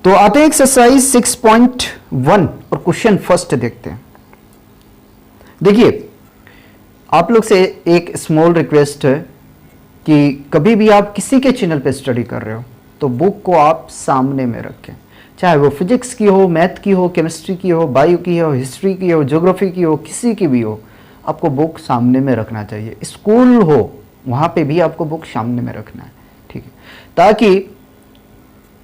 तो आते हैं एक्सरसाइज 6.1 और क्वेश्चन फर्स्ट देखते हैं। देखिए, आप लोग से एक स्मॉल रिक्वेस्ट है कि कभी भी आप किसी के चैनल पे स्टडी कर रहे हो तो बुक को आप सामने में रखें, चाहे वो फिजिक्स की हो, मैथ की हो, केमिस्ट्री की हो, बायो की हो, हिस्ट्री की हो, ज्योग्राफी की हो, किसी की भी हो, आपको बुक सामने में रखना चाहिए। स्कूल हो वहाँ पे भी आपको बुक सामने में रखना है, ठीक है, ताकि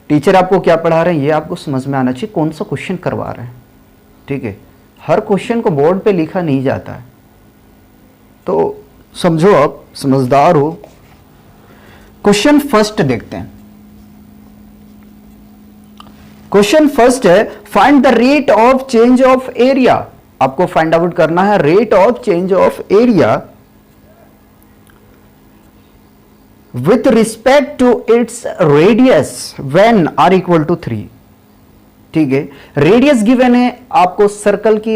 टीचर आपको क्या पढ़ा रहे हैं ये आपको समझ में आना चाहिए, कौन सा क्वेश्चन करवा रहे हैं, ठीक है। हर क्वेश्चन को बोर्ड पे लिखा नहीं जाता है, तो समझो आप समझदार हो। क्वेश्चन फर्स्ट देखते हैं। क्वेश्चन फर्स्ट है, find the rate of change of area. आपको फाइंड आउट करना है rate of change of area with respect to its radius when r equal to 3। ठीक है, रेडियस गिवन है, आपको सर्कल की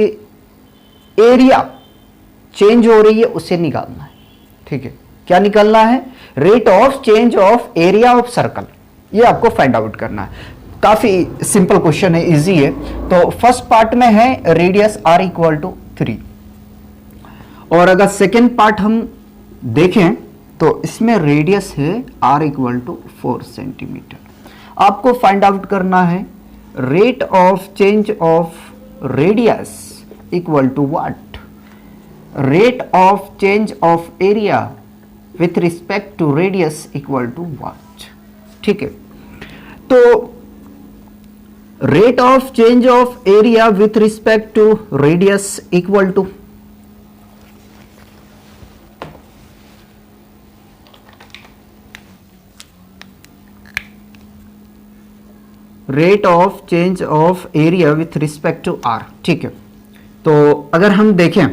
एरिया चेंज हो रही है उसे निकालना है, ठीक है। क्या निकालना है? Rate of change of area of circle, ये आपको फाइंड आउट करना है। काफी सिंपल क्वेश्चन है, इजी है। तो फर्स्ट पार्ट में है रेडियस r इक्वल टू 3, और अगर सेकेंड पार्ट हम देखें तो इसमें रेडियस है r इक्वल टू 4 सेंटीमीटर। आपको फाइंड आउट करना है rate of change of radius equal to what? Rate of change of area with respect to radius equal to what? ठीक है, तो rate of change of area with respect to radius equal to rate of change of area with respect to r. ठीक है, तो अगर हम देखें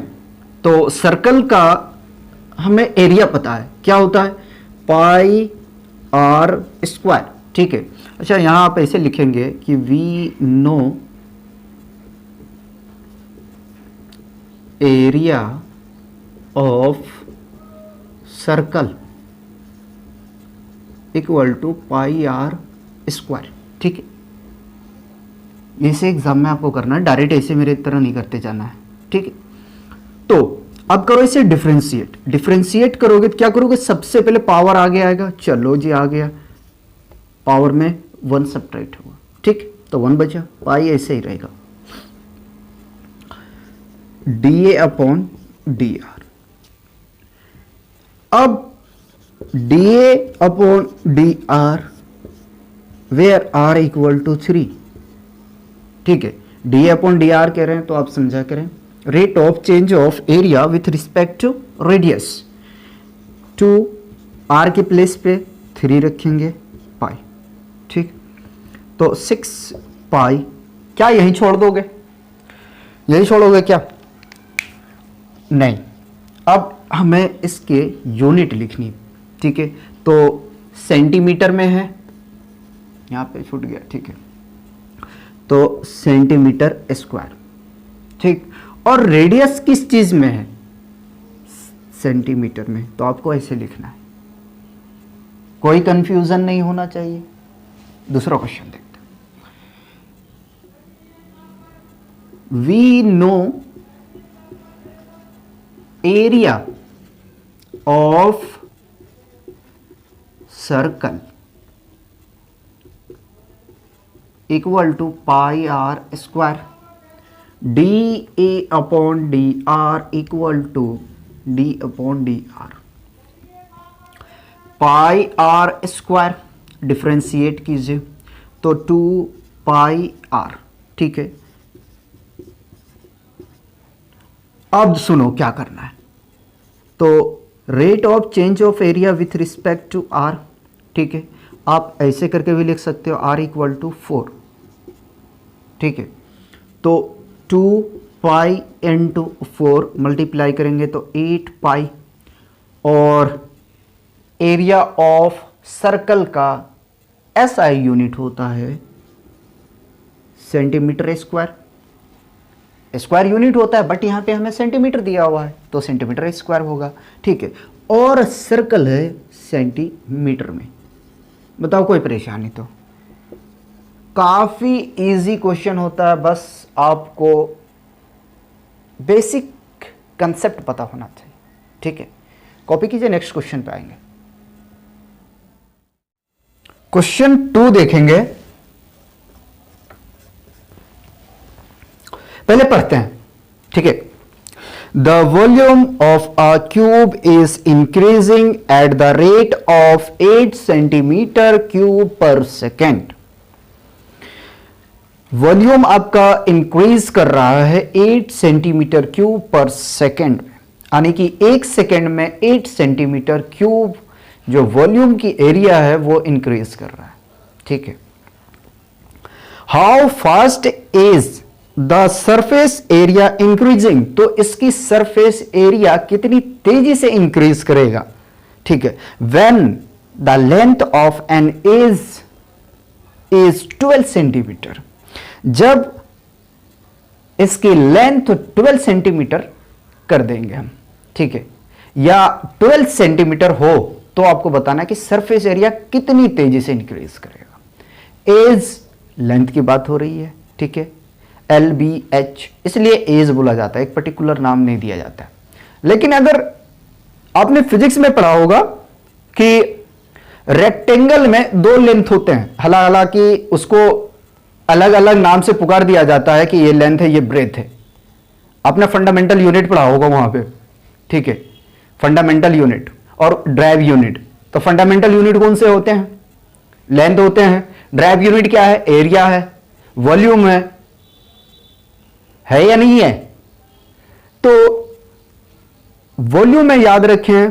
तो सर्कल का हमें एरिया पता है, क्या होता है? Pi r square. ठीक है, अच्छा यहां आप ऐसे लिखेंगे कि we know area of circle equal to pi r square. ठीक है, इसे एग्जाम में आपको करना है, डायरेक्ट ऐसे मेरे तरह नहीं करते जाना है, ठीक है। तो अब करो इसे डिफरेंशिएट। डिफरेंशिएट करोगे तो क्या करोगे? सबसे पहले पावर आगे आएगा, चलो जी आ गया, पावर में 1 सब्ट्रैक्ट हुआ, ठीक, तो 1 बचा, पाई ऐसे ही रहेगा, D A upon D R. अब D A upon D R where R equal to 3। ठीक है, डी अपॉन डी आर कह रहे हैं तो आप समझा करें rate of change of area with respect to radius. Two r के प्लेस पे 3 रखेंगे, पाई, ठीक, तो 6 पाई। क्या यही छोड़ दोगे? यही छोड़ोगे क्या? नहीं, अब हमें इसके यूनिट लिखनी, ठीक है, तो सेंटीमीटर में है, यहां पे छूट गया, ठीक है, तो सेंटीमीटर स्क्वायर, ठीक, और रेडियस किस चीज में है? सेंटीमीटर में, तो आपको ऐसे लिखना है, कोई कंफ्यूजन नहीं होना चाहिए। दूसरा क्वेश्चन देखते हैं। We know area of circle equal to pi r square. D A upon D r equal to d upon D r. Pi r square differentiate कीजिए तो 2 पाई आर। ठीक है, अब सुनो क्या करना है, तो rate of change of area with respect to r. ठीक है, आप ऐसे करके भी लिख सकते हो, आर इक्वल टू 4। ठीक है, तो 2 पाई इंटू 4 मल्टीप्लाई करेंगे तो 8 पाई, और एरिया ऑफ सर्कल का एसआई यूनिट होता है सेंटीमीटर स्क्वायर। स्क्वायर यूनिट होता है बट यहां पे हमें सेंटीमीटर दिया हुआ है तो सेंटीमीटर स्क्वायर होगा। ठीक है, और सर्कल है सेंटीमीटर में। बताओ कोई परेशानी तो? काफी इजी क्वेश्चन होता है, बस आपको बेसिक कंसेप्ट पता होना चाहिए। ठीक है, कॉपी कीजिए, नेक्स्ट क्वेश्चन पे आएंगे। क्वेश्चन 2 देखेंगे, पहले पढ़ते हैं। ठीक है, the volume of a cube is increasing at the rate of 8 centimetre cube पर सेकेंड। वॉल्यूम आपका इंक्रीज कर रहा है 8 सेंटीमीटर क्यूब पर सेकेंड में, यानी कि 1 सेकेंड में 8 सेंटीमीटर क्यूब जो वॉल्यूम की एरिया है वो इंक्रीज कर रहा है। ठीक है, how fast is the surface area increasing, तो इसकी सरफेस एरिया कितनी तेजी से इंक्रीज करेगा। ठीक है, when the length of n is 12 centimetre, जब इसकी लेंथ 12 सेंटीमीटर कर देंगे हम। ठीक है, या 12 सेंटीमीटर हो तो आपको बताना है कि सरफेस एरिया कितनी तेजी से इंक्रीज करेगा। एज लेंथ की बात हो रही है। ठीक है, LBH इसलिए एज बोला जाता है, एक पर्टिकुलर नाम नहीं दिया जाता है। लेकिन अगर आपने फिजिक्स में पढ़ा होगा कि रेक्टेंगल में 2 लेंथ होते हैं, हालांकि उसको अलग अलग नाम से पुकार दिया जाता है कि ये लेंथ है, ये ब्रेथ है। आपने फंडामेंटल यूनिट पढ़ा होगा वहां पे। ठीक है, फंडामेंटल यूनिट और ड्राइव यूनिट। तो फंडामेंटल यूनिट कौन से होते हैं? लेंथ होते हैं। ड्राइव यूनिट क्या है? एरिया है, वॉल्यूम है या नहीं है? तो वॉल्यूम में याद रखें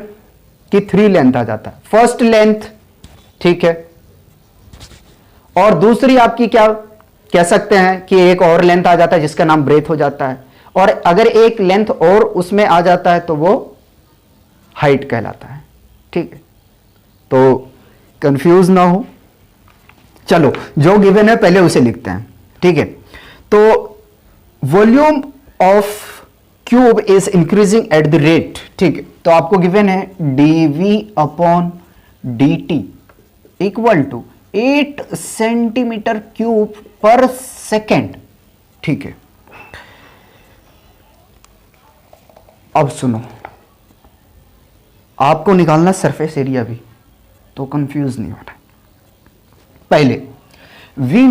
कि 3 लेंथ आ जाता है। फर्स्ट लेंथ, ठीक है, और दूसरी आपकी क्या कह सकते हैं कि एक और लेंथ आ जाता है जिसका नाम ब्रेथ हो जाता है, और अगर एक लेंथ और उसमें आ जाता है तो वो हाइट कहलाता है। ठीक है, तो कंफ्यूज ना हो, चलो जो गिवन है पहले उसे लिखते हैं। ठीक है, तो volume of cube is increasing at the rate. ठीक है, तो आपको गिवन है dV/dt equal to 8 centimetre cube पर सेकेंड। ठीक है, अब सुनो, आपको निकालना सरफेस एरिया भी, तो कंफ्यूज नहीं होना। पहले we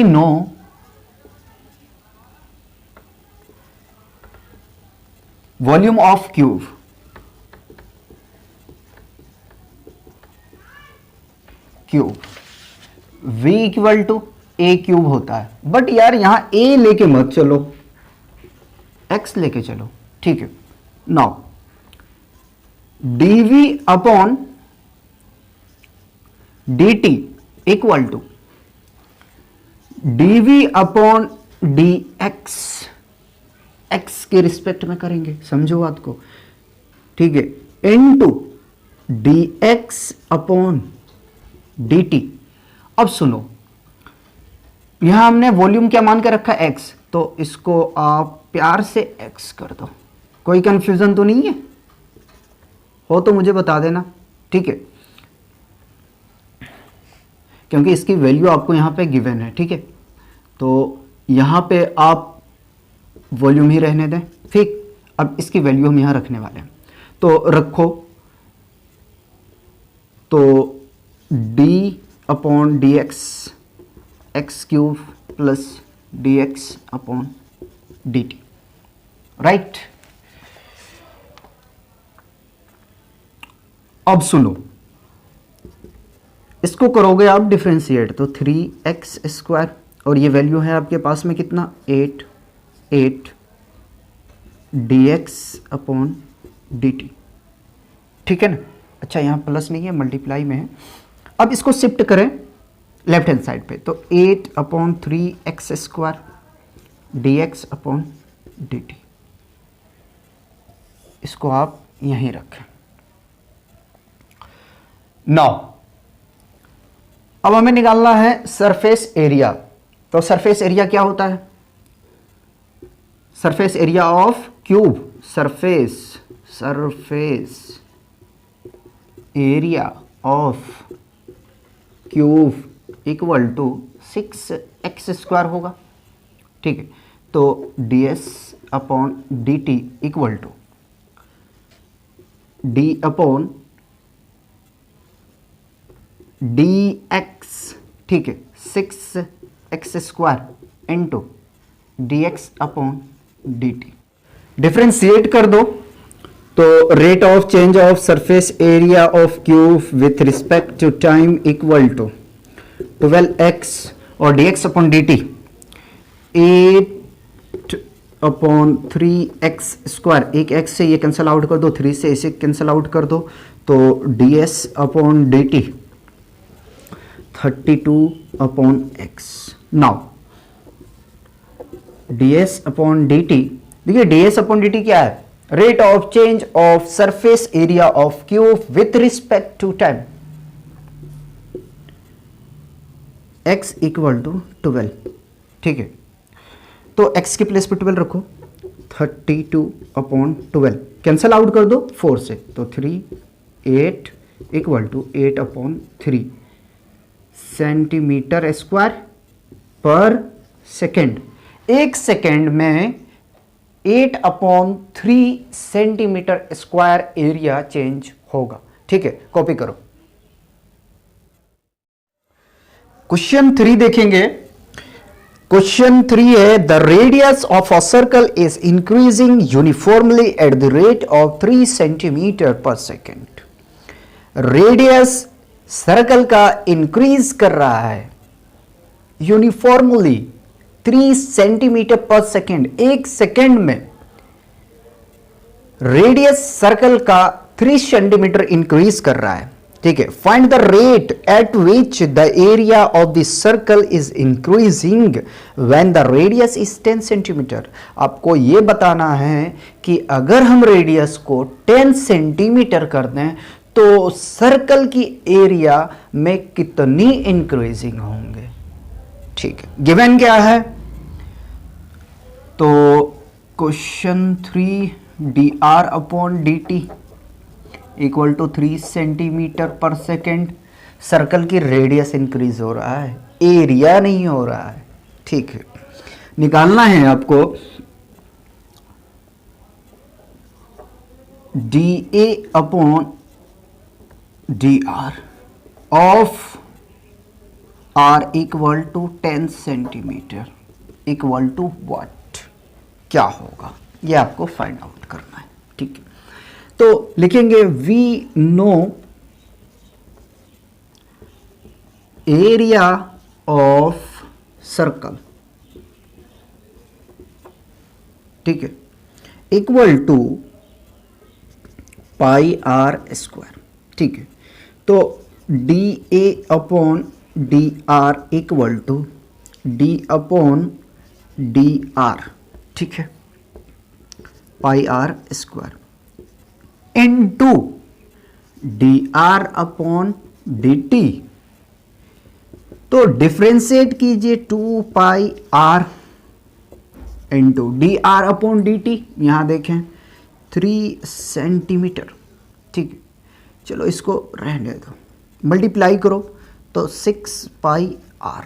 know volume of cube, V equal to A cube होता है। बट यार यहां A लेके मत चलो, X लेके चलो। ठीक है, now dV/dt equal to dV/dx, x के रिस्पेक्ट में करेंगे, समझो बात को। ठीक है, इनटू dx/dt। अब सुनो, यहां हमने वॉल्यूम क्या मान के रखा है? x, तो इसको आप प्यार से x कर दो। कोई कंफ्यूजन तो नहीं है? हो तो मुझे बता देना। ठीक है, क्योंकि इसकी वैल्यू आपको यहां पे गिवन है। ठीक है, तो यहां पे आप वॉल्यूम ही रहने दें। ठीक, अब इसकी वैल्यू हम यहां रखने वाले हैं, तो रखो। तो d/dx x cube plus dx/dt, right. अब सुनो, इसको करोगे आप डिफरेंशिएट, तो 3x², और ये वैल्यू है आपके पास में कितना? 8 dx/dt। ठीक है ना? अच्छा, यहां प्लस नहीं है, मल्टीप्लाई में है। अब इसको शिफ्ट करें लेफ्ट हैंड साइड पे, तो 8/3x² dx/dt, इसको आप यहीं रखें। नाउ अब हमें निकालना है सरफेस एरिया। तो सरफेस एरिया क्या होता है? Surface area of cube, surface area of cube equal to 6x² होगा। ठीक है, तो ds upon dt equal to d upon dx, ठीक है, 6x² into dx upon dt। Differentiate कर दो तो rate of change of surface area of cube with respect to time equal to 12x और dx upon dt 8 upon 3x², एक x से ये cancel out कर दो, 3 से इसे कैंसल आउट कर दो, तो ds upon dt 32 upon x। Now ds upon dt, देखिए ds अपॉन dt क्या है, rate of change of surface area of cube with respect to time, x equal to 12। ठीक है, तो x के प्लेस पे 12 रखो, 32 अपॉन 12 कैंसल आउट कर दो 4 से, तो 3 8 equal to 8 upon 3 centimetre square पर सेकेंड। एक सेकेंड में 8 upon 3 centimetre square area change होगा। ठीक है, कॉपी करो। क्वेश्चन 3 देखेंगे। क्वेश्चन 3 है the radius of a circle is increasing uniformly eight the rate of 3 centimetre पर सेकेंड। रेडियस सर्कल का इंक्रीज कर रहा है यूनिफॉर्मली 3 सेंटीमीटर पर सेकेंड। एक सेकेंड में रेडियस सर्कल का 3 सेंटीमीटर इंक्रीज कर रहा है। ठीक है, find the rate at which the area of the circle is increasing when the radius is 10 centimetre. आपको यह बताना है कि अगर हम रेडियस को 10 सेंटीमीटर कर दें तो सर्कल की एरिया में कितनी इंक्रीजिंग होंगे। ठीक है, गिवन क्या है, तो question 3 dr upon dt equal to 3 centimetre पर सेकेंड। सर्कल की रेडियस इंक्रीज हो रहा है, एरिया नहीं हो रहा है। ठीक है, निकालना है आपको dA upon dr of r equal to 10 centimetre equal to what, क्या होगा ये आपको फाइंड आउट करना है। ठीक है, तो लिखेंगे we know area of circle, ठीक है, equal to pi r square. ठीक है, तो dA upon dr equal to d upon dr, ठीक है, pi r square into dr upon dt। तो डिफ्रेंशिएट कीजिए 2 pi r into dr upon dt। यहां देखें 3 सेंटीमीटर। ठीक है, चलो इसको रहने दो, मल्टीप्लाई करो तो 6 पाई r।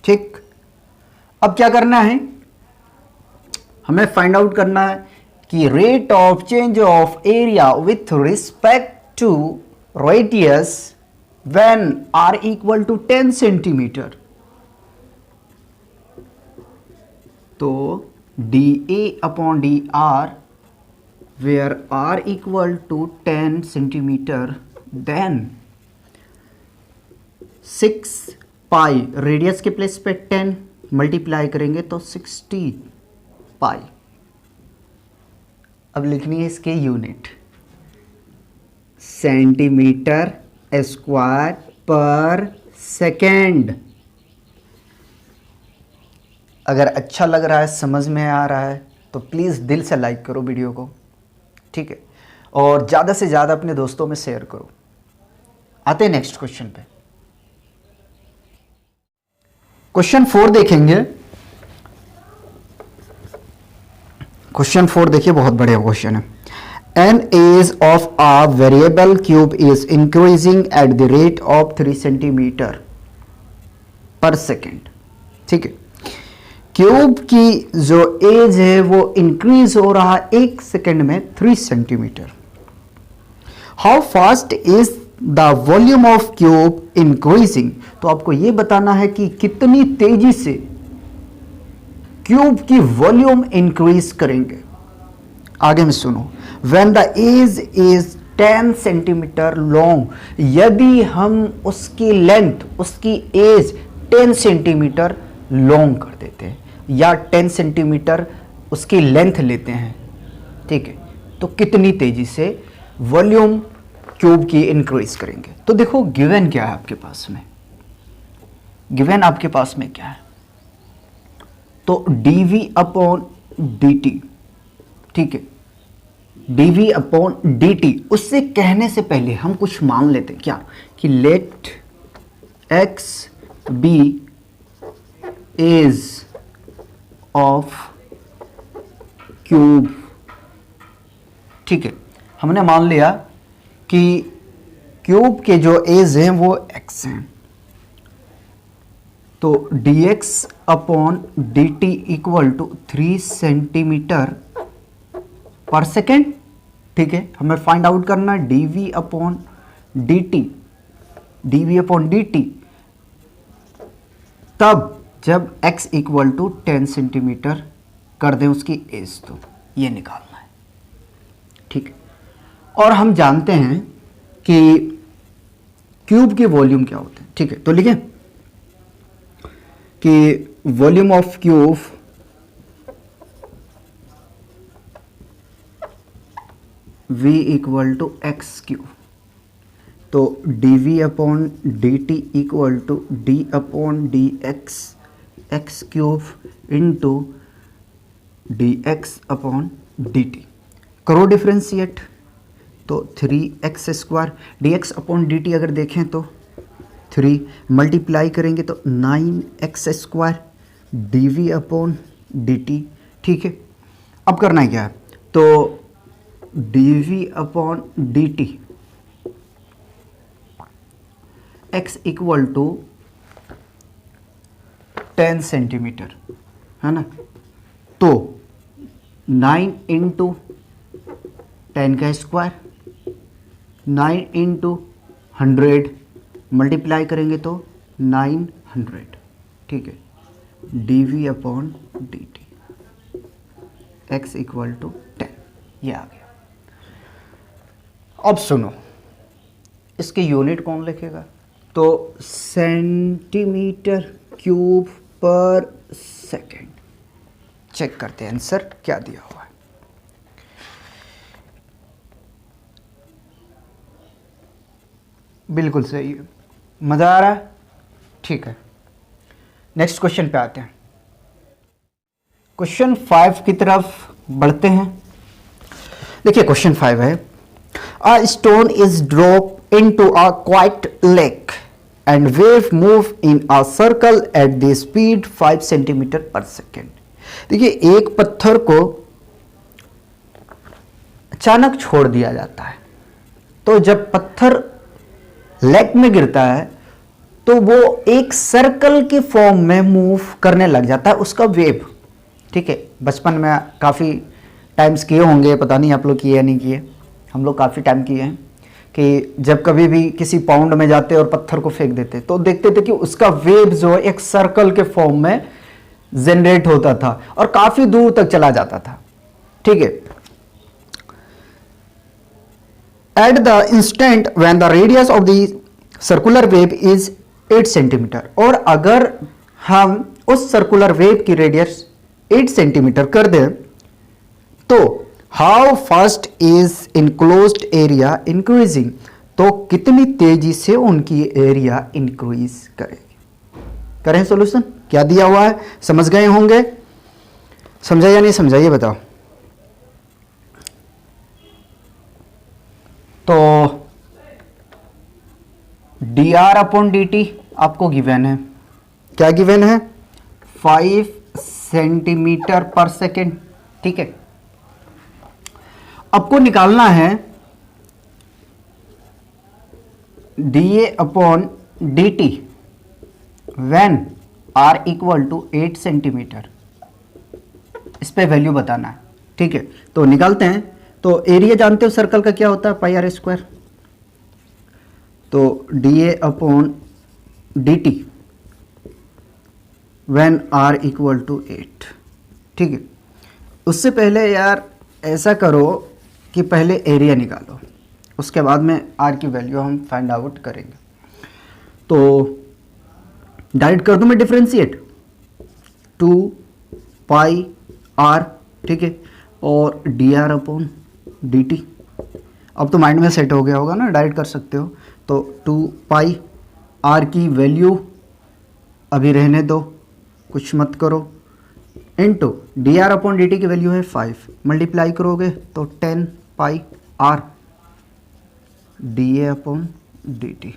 ठीक, अब क्या करना है, हमें फाइंड आउट करना है कि rate of change of area with respect to radius when r equal to 10 centimetre. तो dA upon dr where r equal to 10 centimetre, then 6 pi radius के प्लेस पे 10 मल्टीप्लाई करेंगे तो 60 पाई। अब लिखनी है इसके यूनिट, सेंटीमीटर स्क्वायर पर सेकेंड। अगर अच्छा लग रहा है, समझ में आ रहा है तो प्लीज़ दिल से लाइक करो वीडियो को। ठीक है, और ज़्यादा से ज़्यादा अपने दोस्तों में शेयर करो। आते हैं नेक्स्ट क्वेश्चन पे। क्वेश्चन 4 देखेंगे। क्वेश्चन 4 देखिए, बहुत बढ़िया क्वेश्चन है। An edge of a variable cube is increasing at the rate of 3 centimetre पर सेकेंड। ठीक है, क्यूब की जो एज है वो इंक्रीज हो रहा है 1 सेकेंड में 3 centimetre. How fast is the volume of cube increasing, तो आपको यह बताना है कि कितनी तेजी से क्यूब की वॉल्यूम इंक्रीज करेंगे। आगे में सुनो, when the edge is 10 centimetre long, यदि हम उसकी लेंथ, उसकी एज 10 सेंटीमीटर लॉन्ग कर देते हैं या 10 सेंटीमीटर उसकी लेंथ लेते हैं, ठीक है, तो कितनी तेजी से वॉल्यूम क्यूब की इंक्रीज करेंगे। तो देखो गिवन क्या है आपके पास में, गिवन आपके पास में क्या है, तो dv अपॉन dt, ठीक है, dv अपॉन dt। उससे कहने से पहले हम कुछ मान लेते हैं, क्या कि let x be edge of cube. ठीक है, हमने मान लिया कि क्यूब के जो एज हैं वो x हैं, तो dx upon dt equal to 3 centimetre पर सेकेंड। ठीक है, हमें फाइंड आउट करना है dv upon dt, dv upon dt तब जब x इक्वल टू 10 सेंटीमीटर कर दें उसकी एज, तो ये निकालना है। ठीक है, और हम जानते हैं कि क्यूब के वॉल्यूम क्या होते हैं। ठीक है, तो लिखें कि volume of cube v equal to x cube, तो dv upon dt equal to d upon dx x cube into dx upon dt। करो डिफ्रेंशिएट, तो 3x square dx upon dt अगर देखें तो 3 मल्टीप्लाई करेंगे तो 9x square dv upon dt। ठीक है, अब करना है क्या है, तो dv upon dt x equal to 10 centimetre है ना, तो 9 इंटू 10 का स्क्वायर, 9 इंटू 100 मल्टीप्लाई करेंगे तो 900। ठीक है, dv upon dt x equal to 10, ये आ गया। अब सुनो, इसके यूनिट कौन लिखेगा, तो सेंटीमीटर क्यूब पर सेकेंड। चेक करते हैं आंसर क्या दिया हुआ है। बिल्कुल सही है, मजा आ रहा है। ठीक है, नेक्स्ट क्वेश्चन पे आते हैं। क्वेश्चन 5 की तरफ बढ़ते हैं। देखिए क्वेश्चन 5 है, a stone is drop into a quite lake and wave move in a circle at the speed 5 centimetre पर सेकेंड। देखिए एक पत्थर को अचानक छोड़ दिया जाता है, तो जब पत्थर लेक में गिरता है तो वो एक सर्कल के फॉर्म में मूव करने लग जाता है, उसका वेव। ठीक है, बचपन में काफ़ी टाइम्स किए होंगे, पता नहीं आप लोग किए या नहीं किए, हम लोग काफ़ी टाइम किए हैं कि जब कभी भी किसी पाउंड में जाते और पत्थर को फेंक देते तो देखते थे कि उसका वेव जो है एक सर्कल के फॉर्म में जनरेट होता था और काफ़ी दूर तक चला जाता था। ठीक है, at the instant when the radius of the circular wave is 8 centimetre, और अगर हम उस सर्कुलर वेव की रेडियस 8 सेंटीमीटर कर दें तो how fast is enclosed area increasing, तो कितनी तेजी से उनकी एरिया इंक्रीज करेगी। करें सॉल्यूशन, क्या दिया हुआ है समझ गए होंगे, समझा या नहीं समझा ये बताओ। तो dr अपॉन dt आपको गिवन है, क्या गिवन है, 5 सेंटीमीटर पर सेकेंड। ठीक है, आपको निकालना है dA upon dt when r equal to 8 centimetre, इस पे वैल्यू बताना है। ठीक है, तो निकालते हैं। तो एरिया जानते हो सर्कल का क्या होता है, पाई आर स्क्वायर। तो dA upon dt when r equal to 8। ठीक है, उससे पहले यार ऐसा करो कि पहले एरिया निकालो, उसके बाद में r की वैल्यू हम फाइंड आउट करेंगे। तो डायरेक्ट कर दूं मैं डिफरेंशिएट, 2 पाई r, ठीक है, और dr अपॉन dt। अब तो माइंड में सेट हो गया होगा ना, डायरेक्ट कर सकते हो। तो 2 पाई r की वैल्यू अभी रहने दो, कुछ मत करो, इनटू dr अपॉन dt की वैल्यू है 5, मल्टीप्लाई करोगे तो 10 pi r dA upon dt।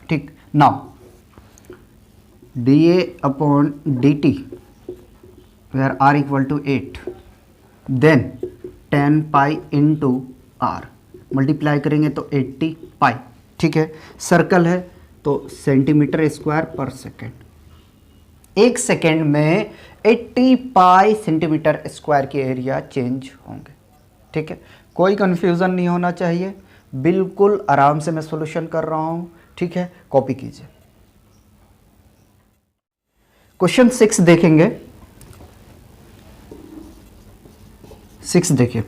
ठीक, now dA upon dt where r equal to 8, then 10 pi into r, multiply करेंगे तो 80 पाई। ठीक है, सर्कल है तो सेंटीमीटर स्क्वायर पर सेकेंड। एक सेकेंड में 80 पाई सेंटीमीटर स्क्वायर की एरिया चेंज होंगे। ठीक है, कोई कंफ्यूजन नहीं होना चाहिए, बिल्कुल आराम से मैं सॉल्यूशन कर रहा हूं। ठीक है, कॉपी कीजिए। क्वेश्चन 6 देखेंगे। 6 देखिए,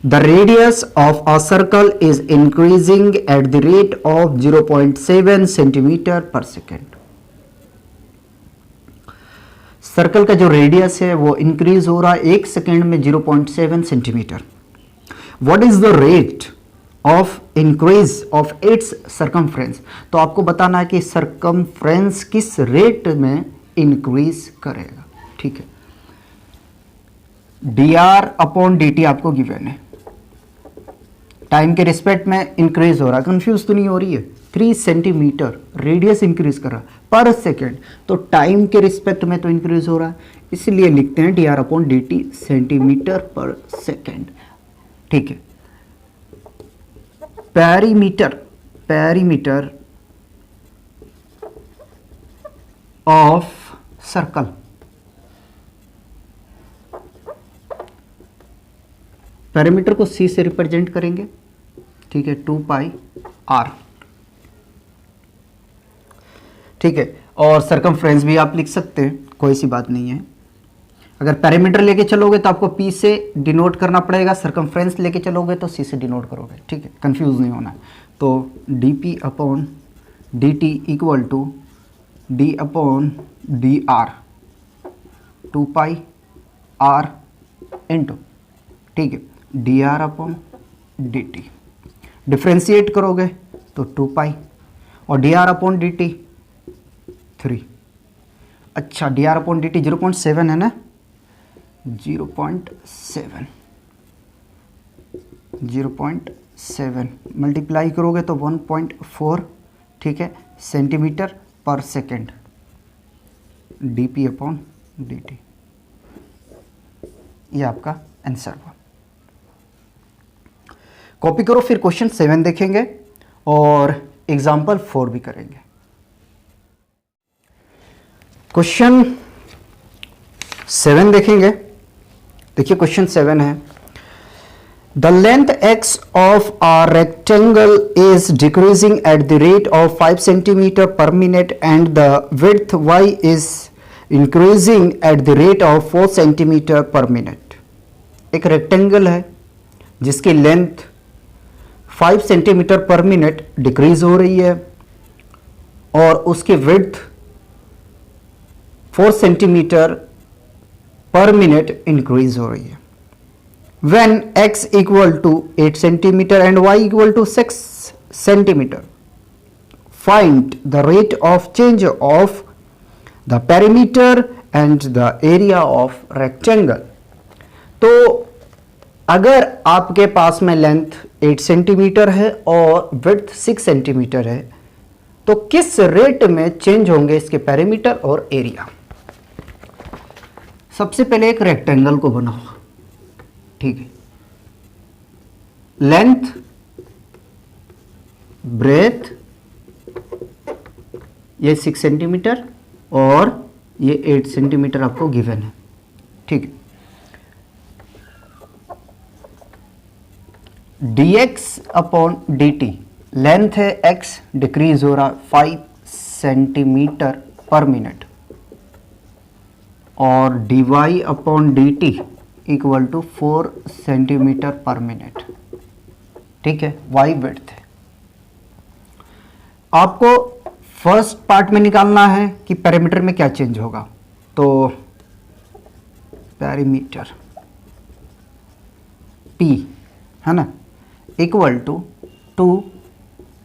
the radius of a circle is increasing at the rate of 0.7 centimetre पर सेकेंड। सर्कल का जो रेडियस है वो इंक्रीज हो रहा है एक सेकेंड में 0.7 centimetre. What is the rate of increase of its circumference. तो आपको बताना है कि सरकमफ्रेंस किस रेट में इंक्रीज करेगा। ठीक है, dr अपॉन dt आपको गिवन है, टाइम के रिस्पेक्ट में इंक्रीज हो रहा है, कंफ्यूज तो नहीं हो रही है। 3 सेंटीमीटर रेडियस इंक्रीज कर रहा है पर सेकेंड, तो टाइम के रिस्पेक्ट में तो इंक्रीज हो रहा है, इसलिए लिखते हैं dr अपॉन dt सेंटीमीटर पर सेकेंड। ठीक है, पेरीमीटर ऑफ सर्कल, पेरीमीटर को c से रिप्रेजेंट करेंगे। ठीक है, 2 पाई r। ठीक है, और सरकमफ्रेंस भी आप लिख सकते हैं, कोई सी बात नहीं है। अगर पेरीमीटर लेके चलोगे तो आपको p से डिनोट करना पड़ेगा, सरकमफ्रेंस लेके चलोगे तो c से डिनोट करोगे। ठीक है, कंफ्यूज नहीं होना। तो dp upon dt equal to d upon dr, 2 pi r into, ठीक है, dr अपॉन dt। डिफ्रेंशिएट करोगे तो 2 पाई और dr अपॉन dt 3। अच्छा, dr अपॉन dt 0.7 है ना, 0.7 मल्टीप्लाई करोगे तो 1.4। ठीक है, सेंटीमीटर पर सेकेंड, dp अपॉन dt। ये आपका आंसर हुआ। कॉपी करो, फिर क्वेश्चन 7 देखेंगे और एग्जाम्पल 4 भी करेंगे। क्वेश्चन 7 देखेंगे। देखिए, क्वेश्चन 7 है, the length x of a rectangle is decreasing at the rate of 5 centimeter per minute and the width y is increasing at the rate of 4 centimeter per minute। एक rectangle है जिसकी length 5 centimetre पर minute decrease हो रही है और उसकी width 4 centimetre पर मिनट इंक्रीज हो रही है। When x equal to 8 centimeter and y equal to 6 centimeter, find the rate of change of the perimeter and the area of rectangle। तो अगर आपके पास में लेंथ 8 सेंटीमीटर है और विड्थ 6 सेंटीमीटर है तो किस रेट में चेंज होंगे इसके पेरीमीटर और एरिया। सबसे पहले एक रेक्टेंगल को बनाओ। ठीक है, लेंथ, ब्रेथ, ये 6 सेंटीमीटर और ये 8 सेंटीमीटर आपको गिवन है, ठीक है। dx अपॉन dt, लेंथ है x, डिक्रीज हो रहा 5 सेंटीमीटर पर मिनट, और dy upon dt equal to 4 centimetre पर मिनट, ठीक है। y विड्थ है। आपको फर्स्ट पार्ट में निकालना है कि पैरामीटर में क्या चेंज होगा, तो पैरामीटर p है ना, equal to 2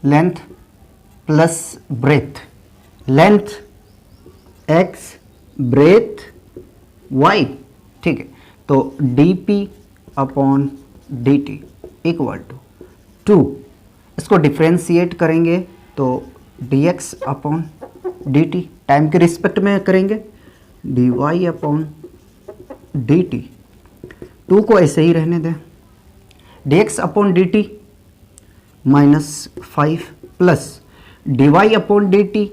length plus breadth, length x, breadth y, ठीक है। तो dp upon dt equal to 2, इसको डिफ्रेंशिएट करेंगे तो dx अपॉन dt, टाइम के रिस्पेक्ट में करेंगे, dy अपॉन dt, 2 को ऐसे ही रहने दें, dx upon dt -5 plus dy upon dt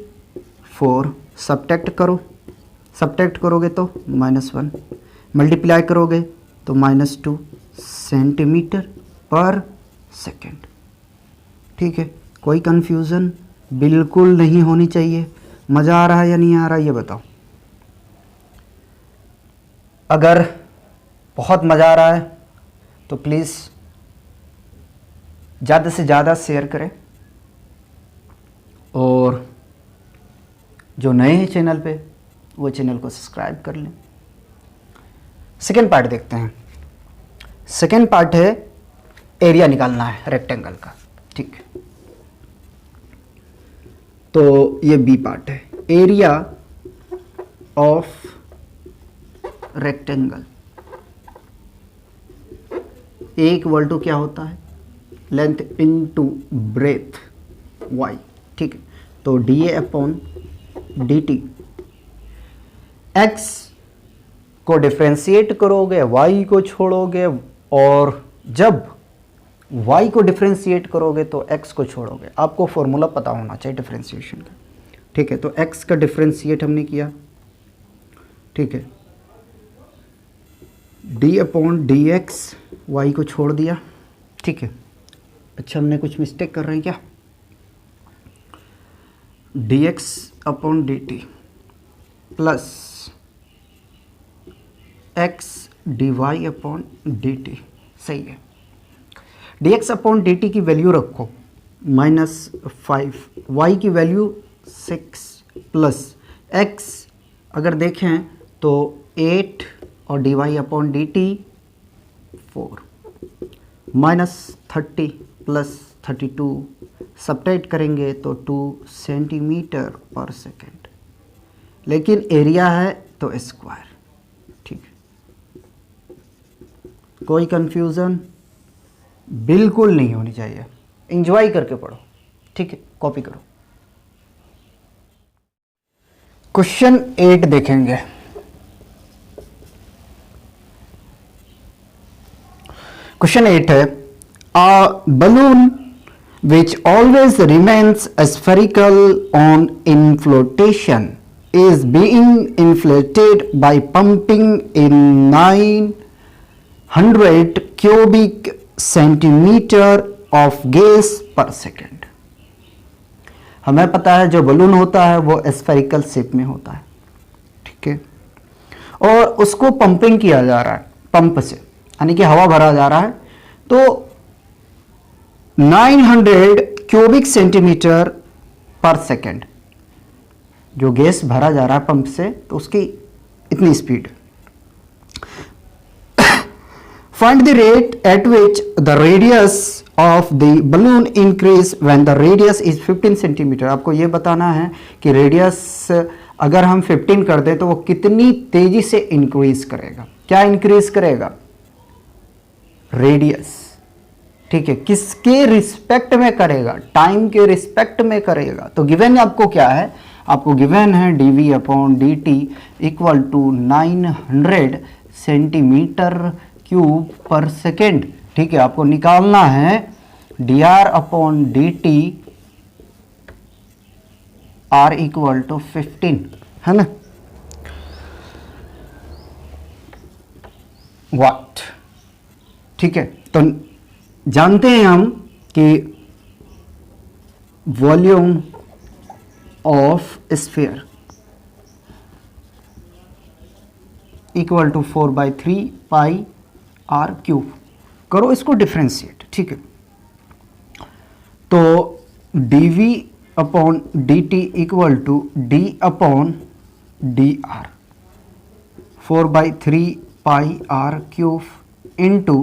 4, subtract करो, सब्ट्रैक्ट करोगे तो -1, मल्टीप्लाई करोगे तो -2 सेंटीमीटर पर सेकेंड, ठीक है। कोई कंफ्यूजन बिल्कुल नहीं होनी चाहिए। मज़ा आ रहा है या नहीं आ रहा ये बताओ। अगर बहुत मज़ा आ रहा है तो प्लीज़ ज़्यादा से ज़्यादा शेयर करें, और जो नए हैं चैनल पे वो चैनल को सब्सक्राइब कर लें। सेकेंड पार्ट देखते हैं। सेकेंड पार्ट है एरिया निकालना है रेक्टेंगल का, ठीक है। तो ये बी पार्ट है, area of rectangle A equal to क्या होता है, लेंथ इनटू ब्रेथ y, ठीक है। तो dA अपॉन dt, x को डिफ्रेंशिएट करोगे, y को छोड़ोगे, और जब y को डिफ्रेंशिएट करोगे तो x को छोड़ोगे। आपको फॉर्मूला पता होना चाहिए डिफ्रेंशिएशन का, ठीक है। तो x का डिफ्रेंशिएट हमने किया, ठीक है, d upon D X, Y को छोड़ दिया, ठीक है। अच्छा हमने कुछ मिस्टेक कर रहे हैं क्या, dx upon dt plus x dy upon dt, सही है। dx अपॉन dt की वैल्यू रखो -5, y की वैल्यू 6 प्लस x अगर देखें तो 8 और dy upon dt 4, -30 plus 32, subtract करेंगे तो 2 सेंटीमीटर पर सेकेंड, लेकिन एरिया है तो स्क्वायर, ठीक है। कोई कंफ्यूजन बिल्कुल नहीं होनी चाहिए, एंजॉय करके पढ़ो, ठीक है। कॉपी करो। क्वेश्चन 8 देखेंगे। क्वेश्चन 8 है, a balloon which always remains spherical on inflation is being inflated by pumping in 900 cubic centimeter of gas per second। हमें पता है जो बलून होता है वो स्फेरिकल शेप में होता है, ठीक है, और उसको पंपिंग किया जा रहा है पंप से, यानी कि हवा भरा जा रहा है। तो 900 क्यूबिक सेंटीमीटर पर सेकेंड जो गैस भरा जा रहा है पंप से, तो उसकी इतनी speed. Find the rate at which the radius of the balloon increase when the radius is 15 centimetre. आपको यह बताना है कि रेडियस अगर हम 15 कर दें तो वो कितनी तेजी से इंक्रीज करेगा। क्या इंक्रीज करेगा, रेडियस, ठीक है, किसके रिस्पेक्ट में करेगा, टाइम के रिस्पेक्ट में करेगा। तो गिवन आपको क्या है, आपको गिवन है dv upon dt equal to 900 centimetre cube पर सेकेंड, ठीक है, आपको निकालना है dr upon dt r equal to 15, है ना, वाट। ठीक है, तो जानते हैं हम कि volume of sphere equal to 4/3 pi r cube. करो इसको डिफ्रेंशिएट, ठीक है, तो dv upon dt equal to d upon dr 4/3 pi r cube into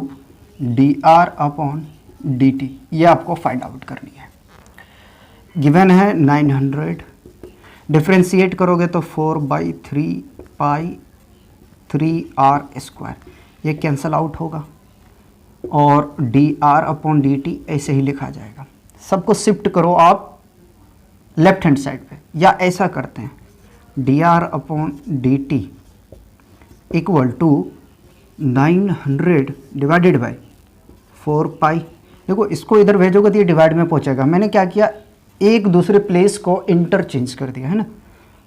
dr upon dt, ये आपको फाइंड आउट करनी है। गिवन है 900, डिफ्रेंशिएट करोगे तो 4/3 पाई 3r², ये कैंसल आउट होगा और dr अपॉन dt ऐसे ही लिखा जाएगा। सबको शिफ्ट करो आप लेफ्ट हैंड साइड पे, या ऐसा करते हैं dr upon dt equal to 900 divided by 4 pi. देखो इसको इधर भेजोगे तो ये डिवाइड में पहुंचेगा, मैंने क्या किया, एक दूसरे प्लेस को इंटरचेंज कर दिया, है ना,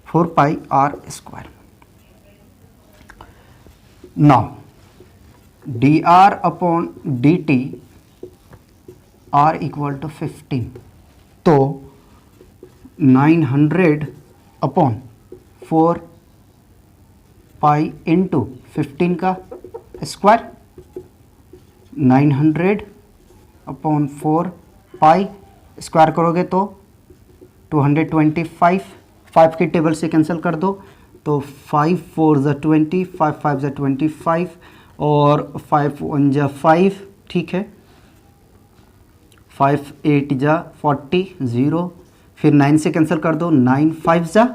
4 pi r²। Now dr upon dt r equal to 15, तो 900 अपॉन 4 पाई इंटू 15 का स्क्वायर, 900 अपॉन 4 पाई स्क्वायर करोगे तो 225, 5 की टेबल से कैंसिल कर दो तो 5 4 ज़ा 20, 5 5 ज़ा 25 और 5 1 ज़ा 5, ठीक है, 5 8 ज़ा 40, 0, फिर 9 से कैंसिल कर दो, 9 5 ज़ा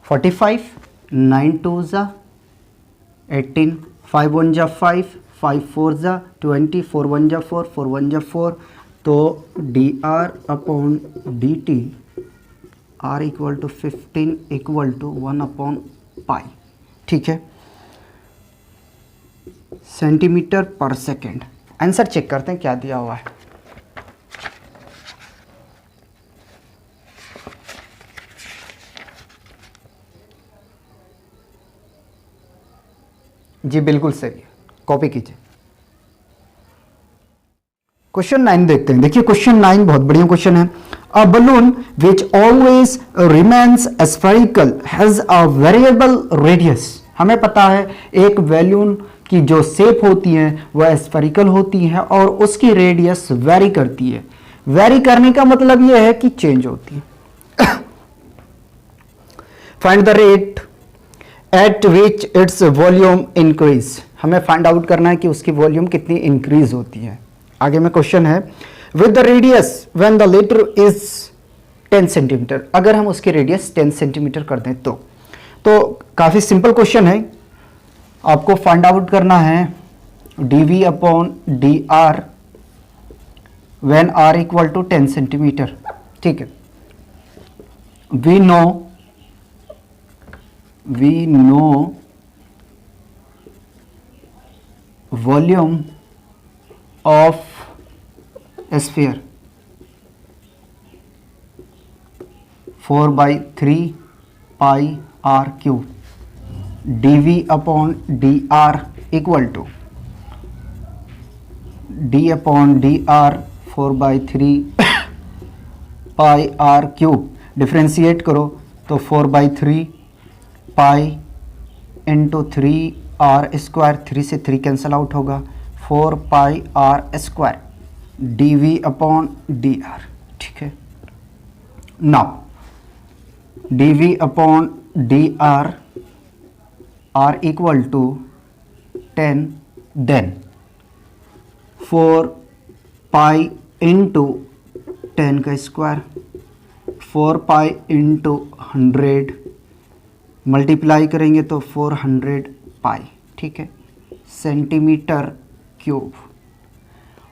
45, 9 2 ज़ा 18, 5 1 ज़ा 5, 5 4 ज़ा 20, 4 1 ज़ा 4, 4 1 ज़ा 4, तो dr upon dt r equal to 15 equal to 1 upon pi, ठीक है, सेंटीमीटर पर सेकेंड। आंसर चेक करते हैं क्या दिया हुआ है। जी बिल्कुल सही है, कॉपी कीजिए। क्वेश्चन 9 देखते हैं। देखिए क्वेश्चन 9 बहुत बढ़िया क्वेश्चन है। A balloon which always remains spherical has a variable radius. हमें पता है एक बैलून की जो शेप होती है वह स्फेरिकल होती है और उसकी रेडियस वेरी करती है। वेरी करने का मतलब यह है कि चेंज होती है। Find the rate at which its volume increase. हमें फाइंड आउट करना है कि उसकी वॉल्यूम कितनी इंक्रीज होती है। आगे में क्वेश्चन है with the radius when the latter is 10 centimetre. अगर हम उसकी रेडियस 10 सेंटीमीटर कर दें तो काफी सिंपल क्वेश्चन है। आपको फाइंड आउट करना है dv upon dr when r equal to 10 centimetre, ठीक है। We know volume of sphere 4/3 pi r cube dv upon dr equal to d upon dr 4/3 pi r cube. Differentiate करो तो 4/3 pi into 3r², 3 से 3 cancel out होगा, 4 pi r² dv upon dr, ठीक है। Now dv upon dr r equal to 10, then 4 pi into 10 का square, 4 pi into 100 multiply करेंगे तो 400 पाई, ठीक है, सेंटीमीटर क्यूब,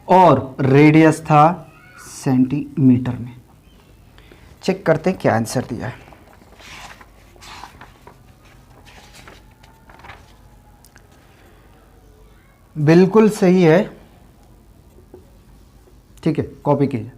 और रेडियस था सेंटीमीटर में। चेक करते हैं क्या आंसर दिया है। बिल्कुल सही है, ठीक है, कॉपी कीजिए।